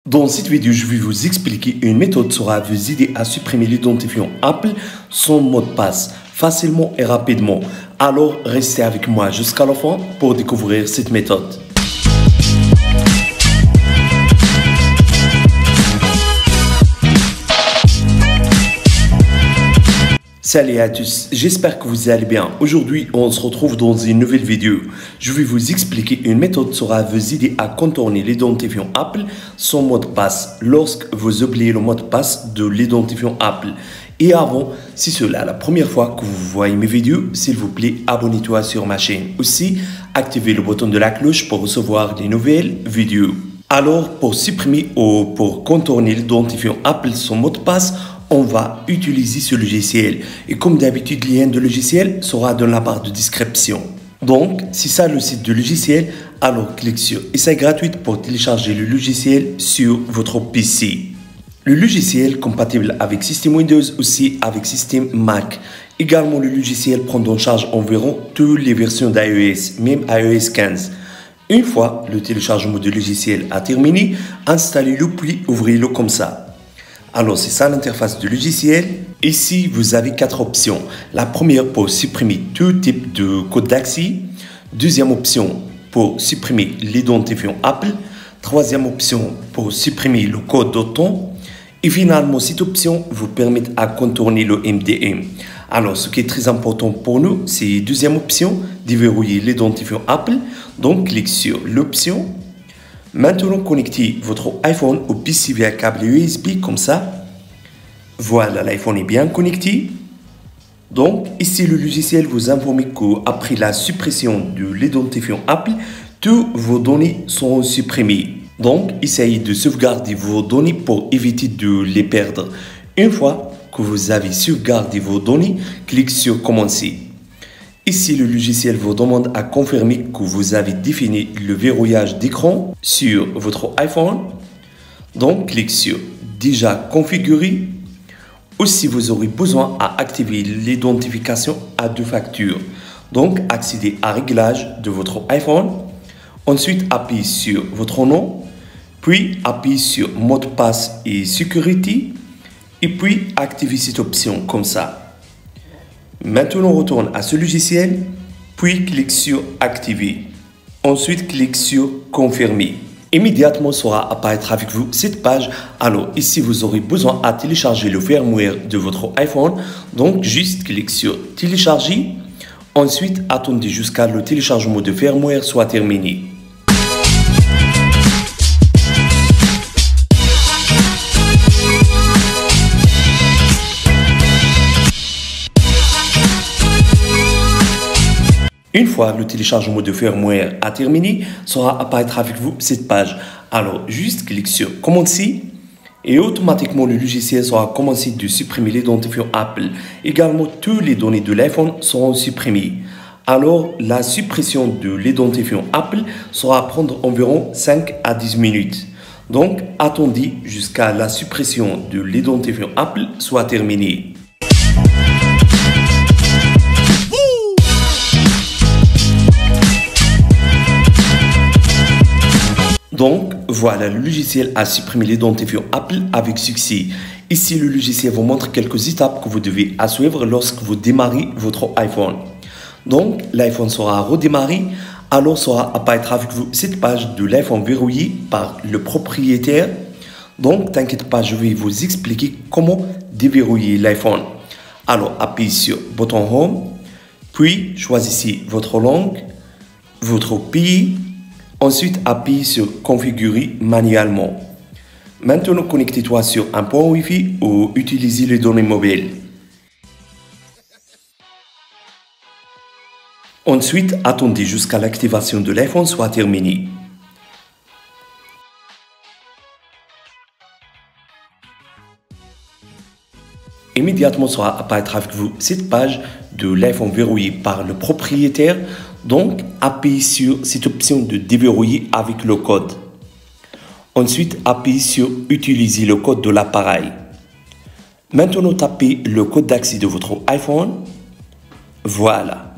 Dans cette vidéo, je vais vous expliquer une méthode qui sera vous aider à supprimer l'identifiant Apple sans mot de passe, facilement et rapidement. Alors, restez avec moi jusqu'à la fin pour découvrir cette méthode. Salut à tous, j'espère que vous allez bien. Aujourd'hui, on se retrouve dans une nouvelle vidéo. Je vais vous expliquer une méthode qui sera vous aider à contourner l'identifiant Apple sans mot de passe lorsque vous oubliez le mot de passe de l'identifiant Apple. Et avant, si c'est la première fois que vous voyez mes vidéos, s'il vous plaît, abonnez-toi sur ma chaîne. Aussi, activez le bouton de la cloche pour recevoir des nouvelles vidéos. Alors, pour supprimer ou pour contourner l'identifiant Apple sans mot de passe, on va utiliser ce logiciel. Et comme d'habitude, le lien de logiciel sera dans la barre de description. Donc, si c'est le site du logiciel, alors cliquez sur « Essai gratuit » pour télécharger le logiciel sur votre PC. Le logiciel compatible avec système Windows, aussi avec système Mac. Également, le logiciel prend en charge environ toutes les versions d'iOS, même iOS 15. Une fois le téléchargement du logiciel a terminé, installez-le puis ouvrez-le comme ça. Alors, c'est ça l'interface du logiciel. Ici, vous avez 4 options. La première pour supprimer tout type de code d'accès. Deuxième option pour supprimer l'identifiant Apple. Troisième option pour supprimer le code d'autant. Et finalement, cette option vous permet à contourner le MDM. Alors, ce qui est très important pour nous, c'est la deuxième option, déverrouiller l'identifiant Apple. Donc, cliquez sur l'option. Maintenant, connectez votre iPhone au PC via câble USB comme ça. Voilà, l'iPhone est bien connecté. Donc, ici, le logiciel vous informe qu'après la suppression de l'identifiant Apple, toutes vos données seront supprimées. Donc, essayez de sauvegarder vos données pour éviter de les perdre. Une fois que vous avez sauvegardé vos données, cliquez sur « Commencer ». Ici, le logiciel vous demande à confirmer que vous avez défini le verrouillage d'écran sur votre iPhone. Donc, cliquez sur « Déjà configuré ». Aussi, vous aurez besoin à activer l'identification à 2 facteurs. Donc, accédez à Réglages de votre iPhone. Ensuite, appuyez sur votre nom. Puis, appuyez sur Mot de passe et Sécurité. Et puis, activez cette option comme ça. Maintenant, on retourne à ce logiciel, puis clique sur « Activer ». Ensuite, clique sur « Confirmer ». Immédiatement sera apparaître avec vous cette page. Alors, ici, vous aurez besoin à télécharger le firmware de votre iPhone. Donc, juste clique sur « Télécharger ». Ensuite, attendez jusqu'à le téléchargement de firmware soit terminé. Une fois le téléchargement de firmware a terminé, sera apparaître avec vous cette page. Alors, juste cliquez sur « Commencer » et automatiquement le logiciel sera commencé de supprimer l'identifiant Apple. Également, toutes les données de l'iPhone seront supprimées. Alors, la suppression de l'identifiant Apple sera prendre environ 5 à 10 minutes. Donc, attendez jusqu'à la suppression de l'identifiant Apple soit terminée. Donc, voilà, le logiciel a supprimé l'identifiant Apple avec succès. Ici, le logiciel vous montre quelques étapes que vous devez suivre lorsque vous démarrez votre iPhone. Donc, l'iPhone sera redémarré, alors sera apparaître avec vous cette page de l'iPhone verrouillé par le propriétaire. Donc, t'inquiète pas, je vais vous expliquer comment déverrouiller l'iPhone. Alors, appuyez sur le bouton Home, puis choisissez votre langue, votre pays. Ensuite, appuyez sur « Configurer manuellement ». Maintenant, connectez-toi sur un point Wi-Fi ou utilisez les données mobiles. Ensuite, attendez jusqu'à l'activation de l'iPhone soit terminée. Immédiatement sera apparaître avec vous cette page de l'iPhone verrouillé par le propriétaire. Donc, appuyez sur cette option de déverrouiller avec le code. Ensuite, appuyez sur utiliser le code de l'appareil. Maintenant, tapez le code d'accès de votre iPhone. Voilà.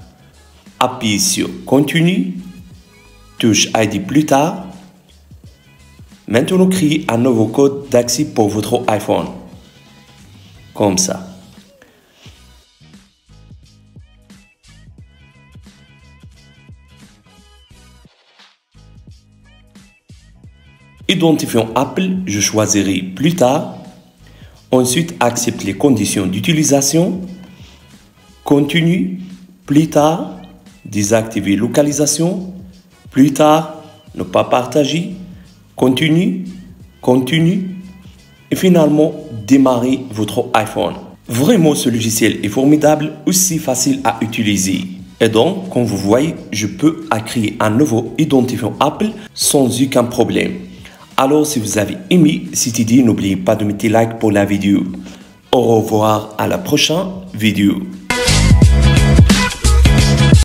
Appuyez sur continue. Touche ID plus tard. Maintenant, créez un nouveau code d'accès pour votre iPhone. Comme ça. Identifiant Apple, je choisirai plus tard. Ensuite, accepte les conditions d'utilisation. Continue. Plus tard, désactiver localisation. Plus tard, ne pas partager. Continue. Continue. Et finalement, démarrer votre iPhone. Vraiment, ce logiciel est formidable, aussi facile à utiliser. Et donc, comme vous voyez, je peux créer un nouveau identifiant Apple sans aucun problème. Alors, si vous avez aimé cette idée, n'oubliez pas de mettre like pour la vidéo. Au revoir à la prochaine vidéo.